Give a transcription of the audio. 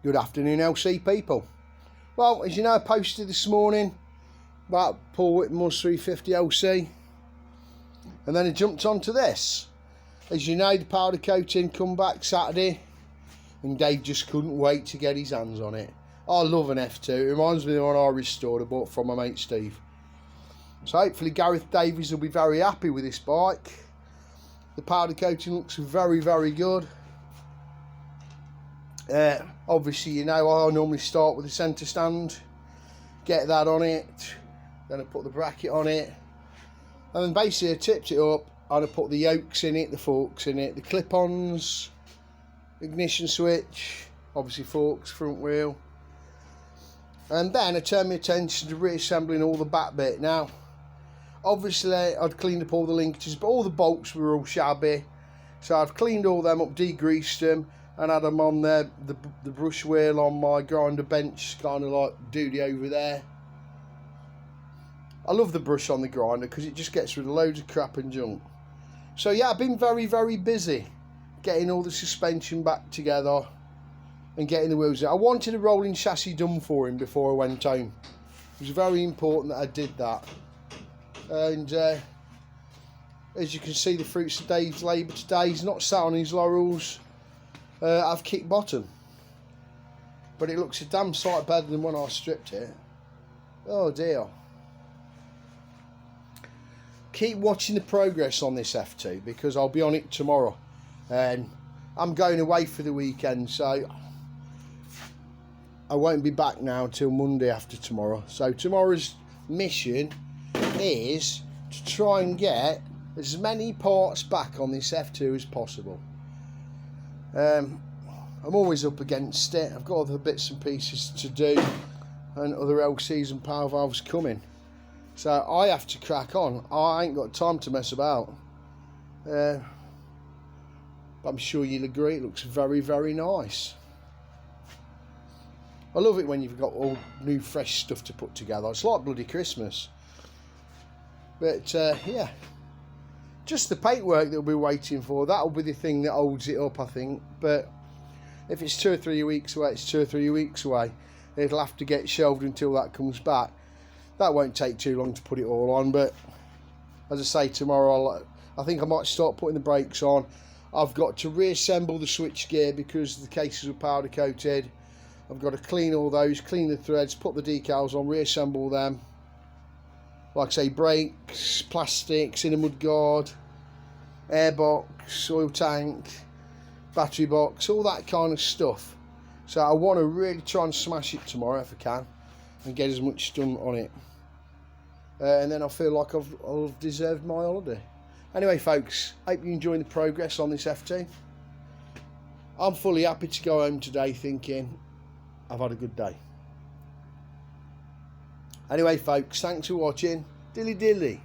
Good afternoon, LC people. Well, as you know, I posted this morning about Paul Whitmore's 350 LC, and then I jumped onto this. As you know, the powder coating come back Saturday, and Dave just couldn't wait to get his hands on it. I love an F2. It reminds me of the one I restored I bought from my mate Steve. So hopefully Gareth Davies will be very happy with this bike. The powder coating looks very, very good. Obviously, you know, I normally start with the centre stand, get that on it, then I put the bracket on it, and then basically I tipped it up and I put the yokes in it, the forks in it, the clip-ons, ignition switch, obviously forks, front wheel, and then I turned my attention to reassembling all the back bit. Now, obviously I'd cleaned up all the linkages, but all the bolts were all shabby, so I've cleaned all them up, degreased them, and had them on the brush wheel on my grinder bench, kind of like duty over there. I love the brush on the grinder because it just gets rid of loads of crap and junk. So yeah, I've been very, very busy getting all the suspension back together and getting the wheels in. I wanted a rolling chassis done for him before I went home. It was very important that I did that. And as you can see, the fruits of Dave's labour today. He's not sat on his laurels. I've kicked bottom, but it looks a damn sight better than when I stripped it. Oh dear. Keep watching the progress on this F2 because I'll be on it tomorrow, and I'm going away for the weekend, so I won't be back now till Monday after tomorrow. So tomorrow's mission is to try and get as many parts back on this F2 as possible. I'm always up against it. I've got other bits and pieces to do and other LCs and power valves coming, so I have to crack on. I ain't got time to mess about. But I'm sure you'll agree it looks very, very nice. I love it when you've got all new fresh stuff to put together. It's like bloody Christmas. But yeah, just the paintwork that we'll be waiting for, that'll be the thing that holds it up, I think. But if it's 2 or 3 weeks away, it's 2 or 3 weeks away. It'll have to get shelved until that comes back. That won't take too long to put it all on, but as I say, tomorrow I think I might start putting the brakes on. I've got to reassemble the switch gear because the cases are powder coated. I've got to clean all those, clean the threads, put the decals on, reassemble them. Like I say, brakes, plastics, inner mud guard, airbox, oil tank, battery box, all that kind of stuff. So I want to really try and smash it tomorrow if I can and get as much done on it. And then I feel like I've deserved my holiday. Anyway, folks, hope you're enjoying the progress on this FT. I'm fully happy to go home today thinking I've had a good day. Anyway, folks, thanks for watching. Dilly dilly.